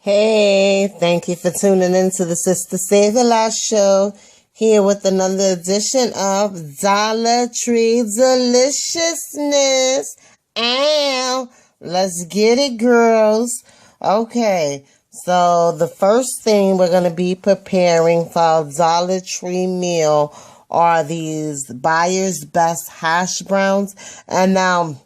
Hey, thank you for tuning in to the Sister Save the Last show, here with another edition of Dollar Tree Deliciousness. Ow, let's get it, girls. Okay, so the first thing we're going to be preparing for our Dollar Tree meal are these Buyer's Best hash browns. And now,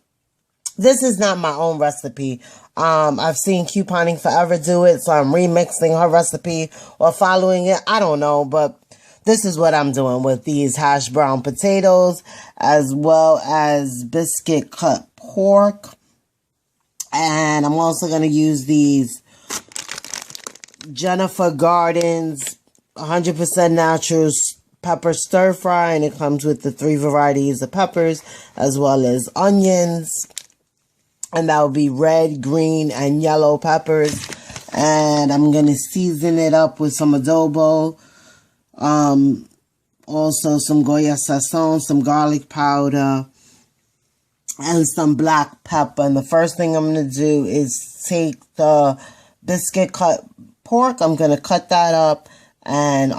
this is not my own recipe. I've seen Couponing Forever do it, so I'm remixing her recipe or following it. I don't know, but this is what I'm doing with these hash brown potatoes, as well as biscuit cut pork. And I'm also going to use these Jennifer Gardens 100% natural pepper stir fry, and it comes with the 3 varieties of peppers, as well as onions. And that will be red, green, and yellow peppers. And I'm going to season it up with some adobo. Also some Goya Sazon, some garlic powder, and some black pepper. And the first thing I'm going to do is take the biscuit cut pork. I'm going to cut that up and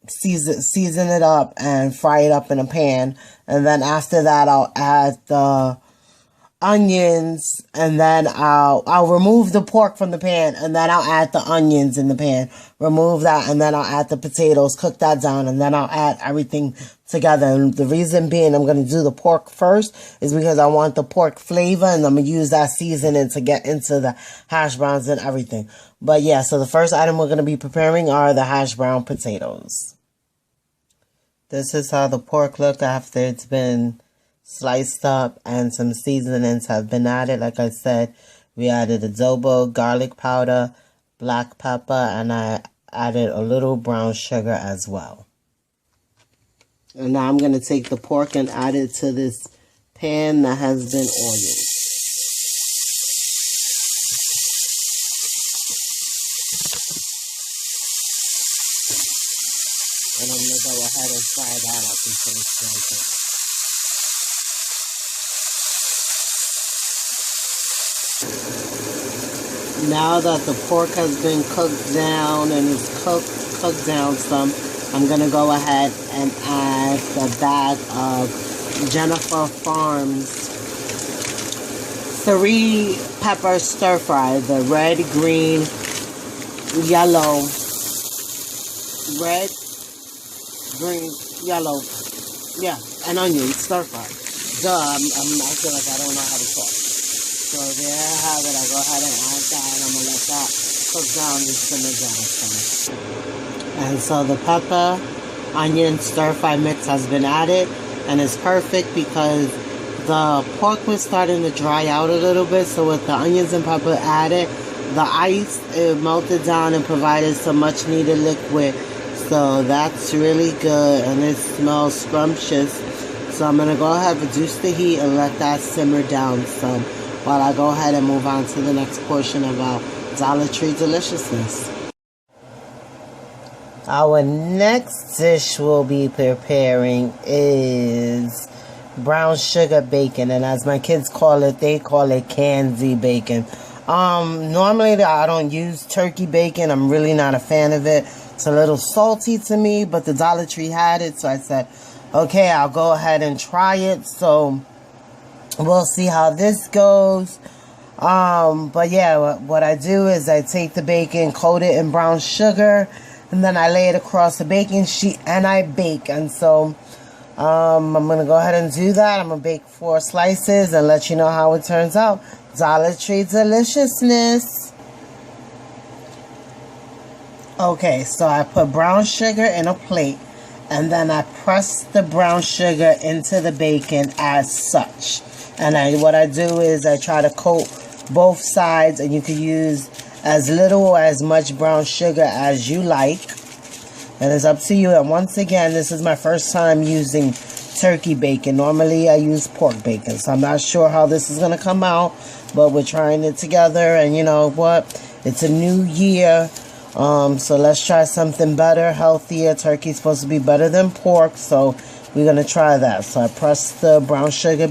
season it up and fry it up in a pan. And then after that, I'll add the onions, and then I'll remove the pork from the pan, and then I'll add the onions in the pan, remove that, and then I'll add the potatoes, cook that down, and then I'll add everything together. And the reason being I'm going to do the pork first is because I want the pork flavor, and I'm going to use that seasoning to get into the hash browns and everything. But yeah, so the first item we're going to be preparing are the hash brown potatoes. This is how the pork looks after it's been sliced up and some seasonings have been added. Like I said, we added adobo, garlic powder, black pepper, and I added a little brown sugar as well. And now I'm going to take the pork and add it to this pan that has been oiled. And I'm going to go ahead and fry that up until it's well done. Now that the pork has been cooked down and is cooked down some, I'm going to go ahead and add the bag of Jennifer Farms 3 pepper stir fry, the red, green, yellow, red, green, yellow, yeah, and onion stir fry. I feel like I don't know how to talk. So there I have it. I go ahead and add that, and I'm going to let that cook down and simmer down some. And so the pepper, onion, stir-fry mix has been added, and it's perfect because the pork was starting to dry out a little bit. So with the onions and pepper added, the ice, it melted down and provided some much-needed liquid. So that's really good, and it smells scrumptious. So I'm going to go ahead and reduce the heat and let that simmer down some, while I go ahead and move on to the next portion of our Dollar Tree Deliciousness. Our next dish we'll be preparing is brown sugar bacon, and as my kids call it, they call it candy bacon. Normally I don't use turkey bacon. I'm really not a fan of it. It's a little salty to me, but the Dollar Tree had it, so I said, okay, I'll go ahead and try it. So we'll see how this goes. But yeah, what I do is I take the bacon, coat it in brown sugar, and then I lay it across the baking sheet and I bake. And so I'm going to go ahead and do that. I'm going to bake 4 slices and let you know how it turns out. Dollar Tree Deliciousness. Okay, so I put brown sugar in a plate, and then I press the brown sugar into the bacon as such. And what I do is I try to coat both sides, and you can use as little or as much brown sugar as you like. And it's up to you. And once again, this is my first time using turkey bacon. Normally I use pork bacon, so I'm not sure how this is going to come out, but we're trying it together. And you know what? It's a new year. So let's try something better, healthier. Turkey's supposed to be better than pork, so we're going to try that. So I press the brown sugar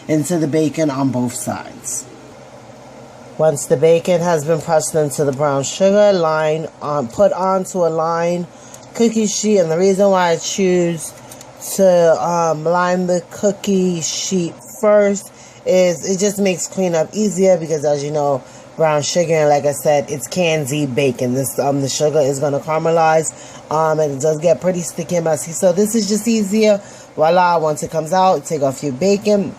into the bacon on both sides. Once the bacon has been pressed into the brown sugar, put onto a line cookie sheet. And the reason why I choose to line the cookie sheet first is it just makes cleanup easier, because as you know, brown sugar, and like I said, it's canned bacon. This the sugar is going to caramelize, and it does get pretty sticky and messy. So this is just easier. Voila! Once it comes out, take off your bacon,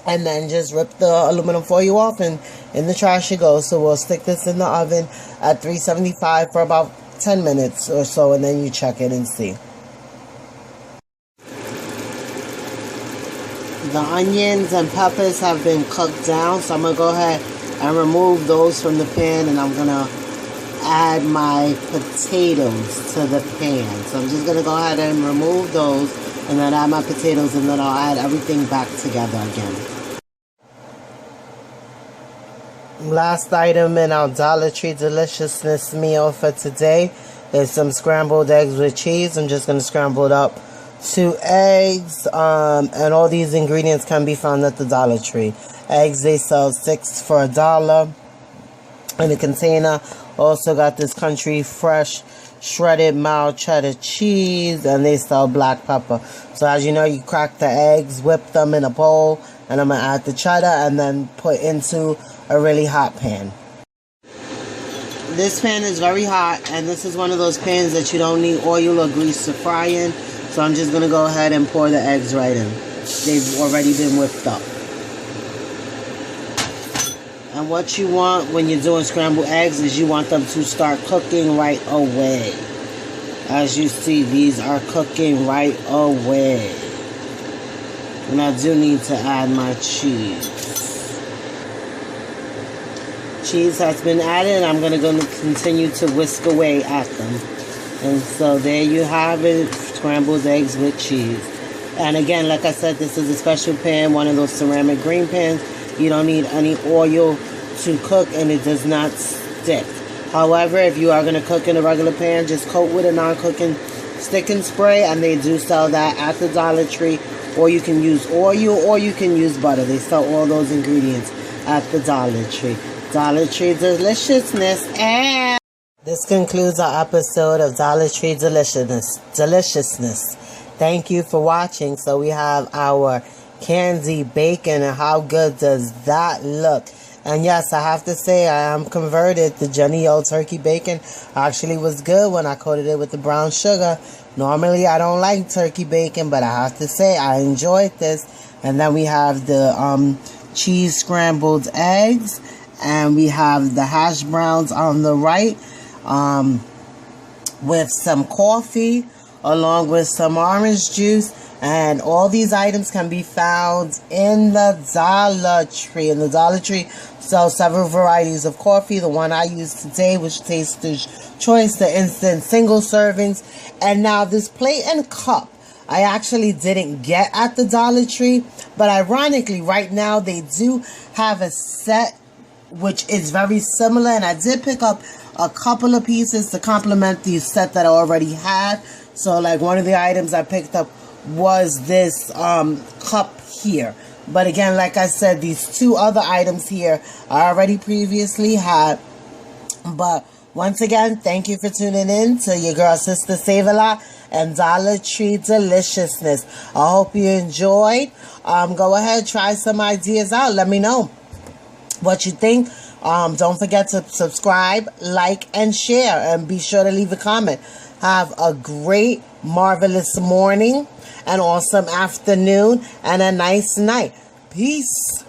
and then just rip the aluminum foil off, and in the trash it goes. So we'll stick this in the oven at 375 for about 10 minutes or so, and then you check it and see. The onions and peppers have been cooked down, so I'm going to go ahead and remove those from the pan, and I'm going to add my potatoes to the pan. So I'm just going to go ahead and remove those, and then add my potatoes, and then I'll add everything back together again. Last item in our Dollar Tree Deliciousness meal for today is some scrambled eggs with cheese. I'm just going to scramble it up 2 eggs, and all these ingredients can be found at the Dollar Tree. Eggs, they sell 6 for $1 in a container. Also got this country fresh shredded mild cheddar cheese, and they sell black pepper. So as you know, you crack the eggs, whip them in a bowl, and I'm going to add the cheddar and then put into a really hot pan. This pan is very hot, and this is one of those pans that you don't need oil or grease to fry in. So I'm just going to go ahead and pour the eggs right in. They've already been whipped up. And what you want when you're doing scrambled eggs is you want them to start cooking right away. As you see, these are cooking right away. And I do need to add my cheese. Cheese has been added. I'm going to continue to whisk away at them. And so there you have it, scrambled eggs with cheese. And again, like I said, this is a special pan, one of those ceramic green pans. You don't need any oil to cook, and it does not stick. However, if you are going to cook in a regular pan, just coat with a non-cooking sticking spray, and they do sell that at the Dollar Tree. Or you can use oil, or you can use butter. They sell all those ingredients at the Dollar Tree. Dollar Tree Deliciousness. And this concludes our episode of Dollar Tree Deliciousness. Thank you for watching. So we have our candy bacon, and how good does that look? And yes, I have to say, I am converted. The Jenny O turkey bacon actually was good when I coated it with the brown sugar. Normally, I don't like turkey bacon, but I have to say, I enjoyed this. And then we have the cheese scrambled eggs, and we have the hash browns on the right, with some coffee, along with some orange juice. And all these items can be found in the Dollar Tree. In the Dollar Tree sells several varieties of coffee. The one I used today, which tastes the choice, the instant single servings. And now this plate and cup, I actually didn't get at the Dollar Tree. But ironically, right now they do have a set which is very similar. And I did pick up a couple of pieces to complement the set that I already had. So like one of the items I picked up was this cup here. But again, like I said, these 2 other items here I already previously had. But once again, thank you for tuning in to your girl sister Save a Lot and Dollar Tree Deliciousness. I hope you enjoyed. Go ahead, try some ideas out. Let me know what you think. Don't forget to subscribe, like, and share, and be sure to leave a comment. Have a great, marvelous morning, an awesome afternoon, and a nice night. Peace.